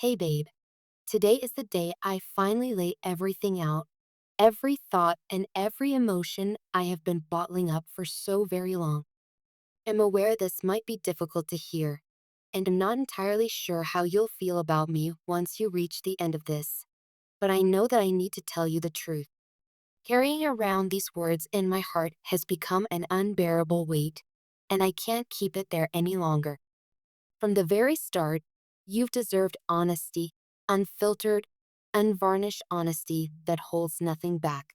Hey babe, today is the day I finally lay everything out. Every thought and every emotion I have been bottling up for so very long. I'm aware this might be difficult to hear, and I'm not entirely sure how you'll feel about me once you reach the end of this. But I know that I need to tell you the truth. Carrying around these words in my heart has become an unbearable weight, and I can't keep it there any longer. From the very start, you've deserved honesty, unfiltered, unvarnished honesty that holds nothing back.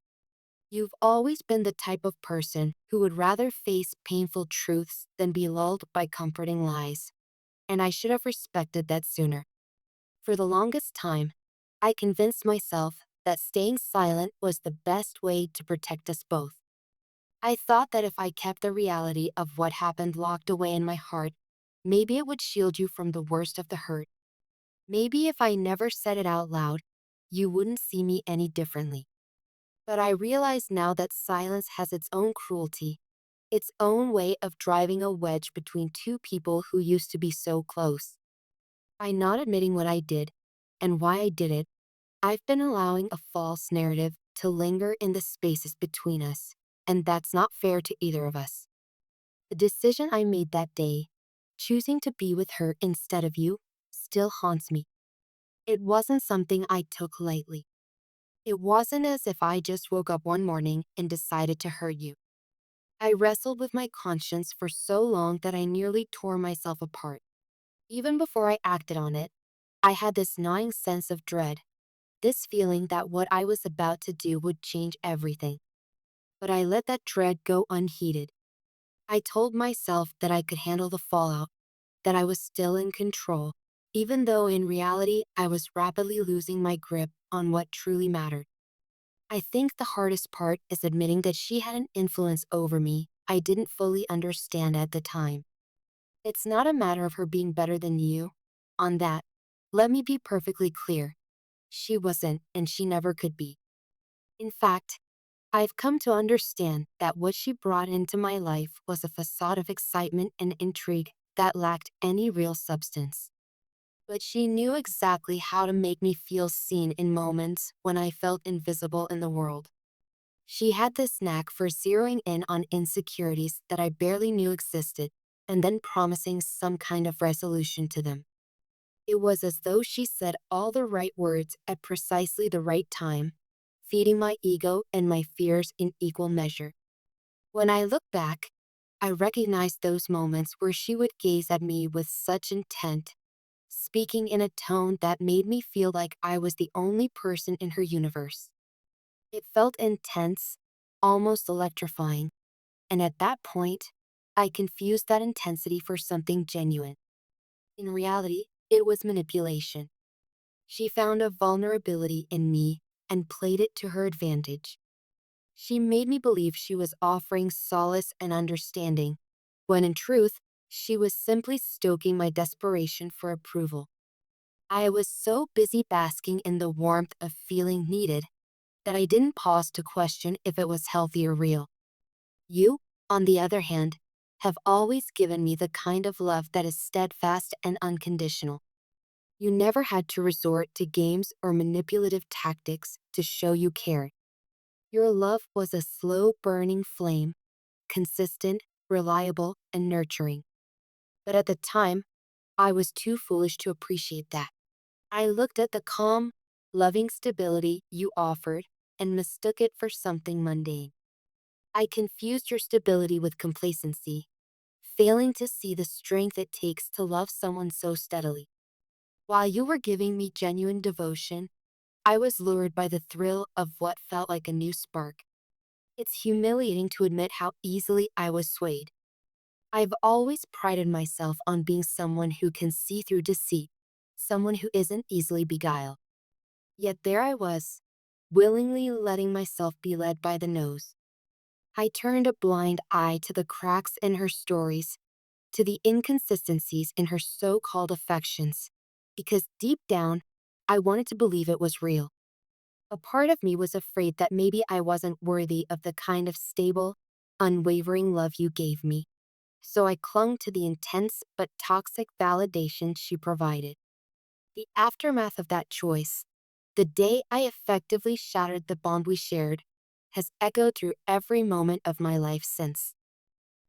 You've always been the type of person who would rather face painful truths than be lulled by comforting lies, and I should have respected that sooner. For the longest time, I convinced myself that staying silent was the best way to protect us both. I thought that if I kept the reality of what happened locked away in my heart, maybe it would shield you from the worst of the hurt. Maybe if I never said it out loud, you wouldn't see me any differently. But I realize now that silence has its own cruelty, its own way of driving a wedge between two people who used to be so close. By not admitting what I did and why I did it, I've been allowing a false narrative to linger in the spaces between us, and that's not fair to either of us. The decision I made that day, choosing to be with her instead of you, still haunts me. It wasn't something I took lightly. It wasn't as if I just woke up one morning and decided to hurt you. I wrestled with my conscience for so long that I nearly tore myself apart. Even before I acted on it, I had this gnawing sense of dread, this feeling that what I was about to do would change everything. But I let that dread go unheeded. I told myself that I could handle the fallout, that I was still in control, even though in reality I was rapidly losing my grip on what truly mattered. I think the hardest part is admitting that she had an influence over me I didn't fully understand at the time. It's not a matter of her being better than you. On that, let me be perfectly clear. She wasn't, and she never could be. In fact, I've come to understand that what she brought into my life was a facade of excitement and intrigue that lacked any real substance. But she knew exactly how to make me feel seen in moments when I felt invisible in the world. She had this knack for zeroing in on insecurities that I barely knew existed and then promising some kind of resolution to them. It was as though she said all the right words at precisely the right time, feeding my ego and my fears in equal measure. When I look back, I recognize those moments where she would gaze at me with such intent, speaking in a tone that made me feel like I was the only person in her universe. It felt intense, almost electrifying, and at that point, I confused that intensity for something genuine. In reality, it was manipulation. She found a vulnerability in me and played it to her advantage. She made me believe she was offering solace and understanding, when in truth, she was simply stoking my desperation for approval. I was so busy basking in the warmth of feeling needed that I didn't pause to question if it was healthy or real. You, on the other hand, have always given me the kind of love that is steadfast and unconditional. You never had to resort to games or manipulative tactics to show you cared. Your love was a slow burning flame, consistent, reliable, and nurturing. But at the time, I was too foolish to appreciate that. I looked at the calm, loving stability you offered and mistook it for something mundane. I confused your stability with complacency, failing to see the strength it takes to love someone so steadily. While you were giving me genuine devotion, I was lured by the thrill of what felt like a new spark. It's humiliating to admit how easily I was swayed. I've always prided myself on being someone who can see through deceit, someone who isn't easily beguiled. Yet there I was, willingly letting myself be led by the nose. I turned a blind eye to the cracks in her stories, to the inconsistencies in her so-called affections, because deep down, I wanted to believe it was real. A part of me was afraid that maybe I wasn't worthy of the kind of stable, unwavering love you gave me, so I clung to the intense but toxic validation she provided. The aftermath of that choice, the day I effectively shattered the bond we shared, has echoed through every moment of my life since.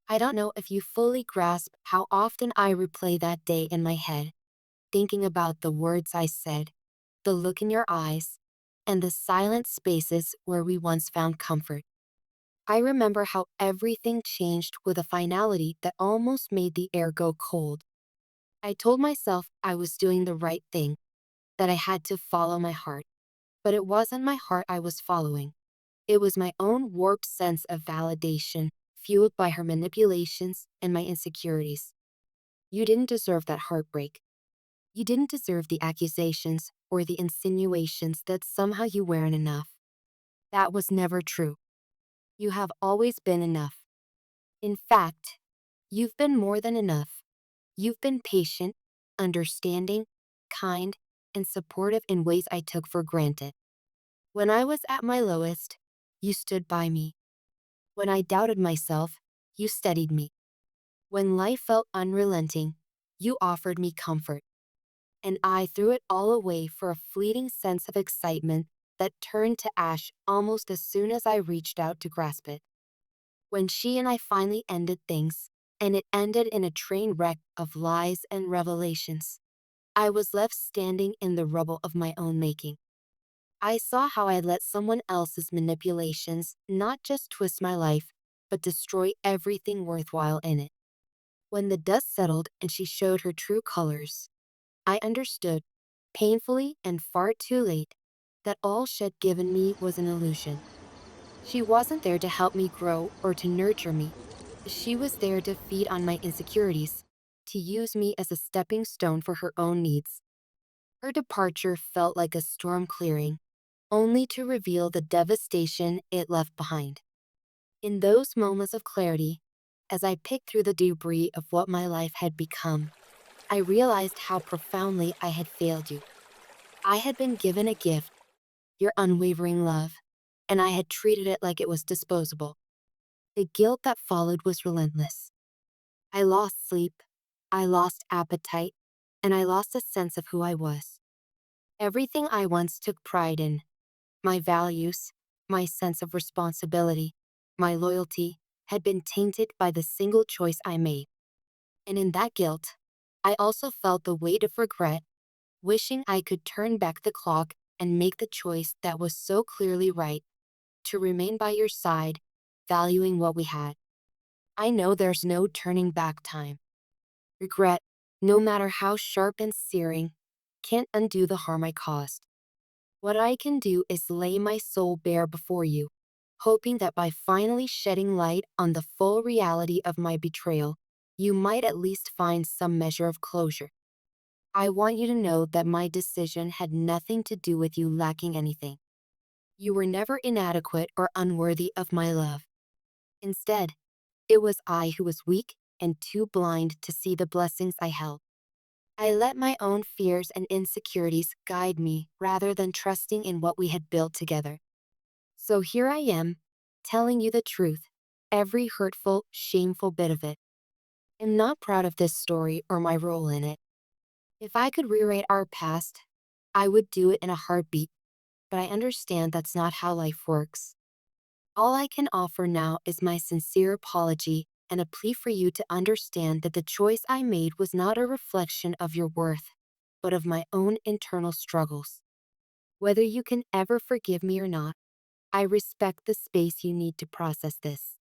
I don't know if you fully grasp how often I replay that day in my head, thinking about the words I said, the look in your eyes, and the silent spaces where we once found comfort. I remember how everything changed with a finality that almost made the air go cold. I told myself I was doing the right thing, that I had to follow my heart. But it wasn't my heart I was following. It was my own warped sense of validation, fueled by her manipulations and my insecurities. You didn't deserve that heartbreak. You didn't deserve the accusations or the insinuations that somehow you weren't enough. That was never true. You have always been enough. In fact, you've been more than enough. You've been patient, understanding, kind, and supportive in ways I took for granted. When I was at my lowest, you stood by me. When I doubted myself, you steadied me. When life felt unrelenting, you offered me comfort. And I threw it all away for a fleeting sense of excitement that turned to ash almost as soon as I reached out to grasp it. When she and I finally ended things, and it ended in a train wreck of lies and revelations, I was left standing in the rubble of my own making. I saw how I let someone else's manipulations not just twist my life, but destroy everything worthwhile in it. When the dust settled and she showed her true colors, I understood, painfully and far too late, that all she'd given me was an illusion. She wasn't there to help me grow or to nurture me. She was there to feed on my insecurities, to use me as a stepping stone for her own needs. Her departure felt like a storm clearing, only to reveal the devastation it left behind. In those moments of clarity, as I picked through the debris of what my life had become, I realized how profoundly I had failed you. I had been given a gift, your unwavering love, and I had treated it like it was disposable. The guilt that followed was relentless. I lost sleep, I lost appetite, and I lost a sense of who I was. Everything I once took pride in, my values, my sense of responsibility, my loyalty, had been tainted by the single choice I made. And in that guilt, I also felt the weight of regret, wishing I could turn back the clock and make the choice that was so clearly right, to remain by your side, valuing what we had. I know there's no turning back time. Regret, no matter how sharp and searing, can't undo the harm I caused. What I can do is lay my soul bare before you, hoping that by finally shedding light on the full reality of my betrayal, you might at least find some measure of closure. I want you to know that my decision had nothing to do with you lacking anything. You were never inadequate or unworthy of my love. Instead, it was I who was weak and too blind to see the blessings I held. I let my own fears and insecurities guide me rather than trusting in what we had built together. So here I am, telling you the truth, every hurtful, shameful bit of it. I'm not proud of this story or my role in it. If I could rewrite our past, I would do it in a heartbeat, but I understand that's not how life works. All I can offer now is my sincere apology and a plea for you to understand that the choice I made was not a reflection of your worth, but of my own internal struggles. Whether you can ever forgive me or not, I respect the space you need to process this.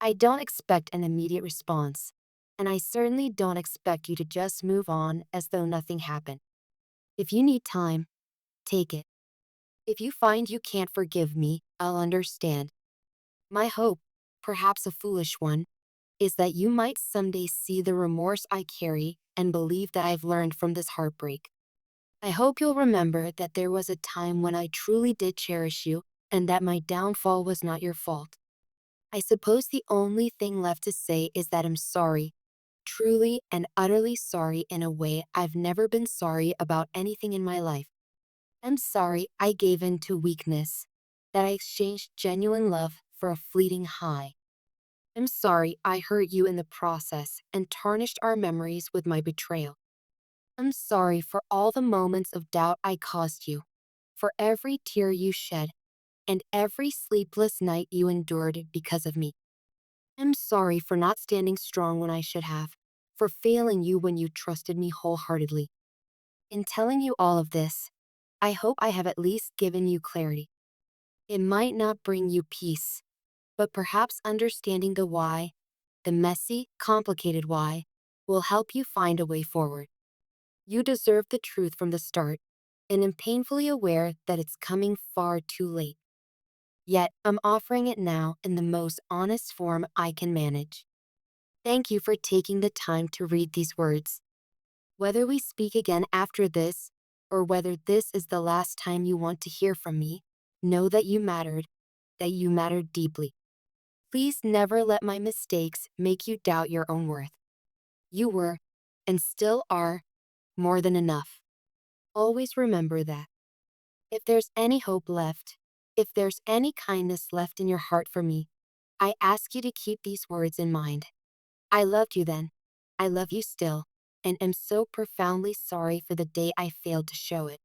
I don't expect an immediate response, and I certainly don't expect you to just move on as though nothing happened. If you need time, take it. If you find you can't forgive me, I'll understand. My hope, perhaps a foolish one, is that you might someday see the remorse I carry and believe that I've learned from this heartbreak. I hope you'll remember that there was a time when I truly did cherish you and that my downfall was not your fault. I suppose the only thing left to say is that I'm sorry, truly and utterly sorry in a way I've never been sorry about anything in my life. I'm sorry I gave in to weakness, that I exchanged genuine love for a fleeting high. I'm sorry I hurt you in the process and tarnished our memories with my betrayal. I'm sorry for all the moments of doubt I caused you, for every tear you shed, and every sleepless night you endured because of me. I'm sorry for not standing strong when I should have, for failing you when you trusted me wholeheartedly. In telling you all of this, I hope I have at least given you clarity. It might not bring you peace, but perhaps understanding the why, the messy, complicated why, will help you find a way forward. You deserve the truth from the start, and am painfully aware that it's coming far too late. Yet, I'm offering it now in the most honest form I can manage. Thank you for taking the time to read these words. Whether we speak again after this, or whether this is the last time you want to hear from me, know that you mattered deeply. Please never let my mistakes make you doubt your own worth. You were, and still are, more than enough. Always remember that. If there's any hope left, if there's any kindness left in your heart for me, I ask you to keep these words in mind. I loved you then. I love you still, and am so profoundly sorry for the day I failed to show it.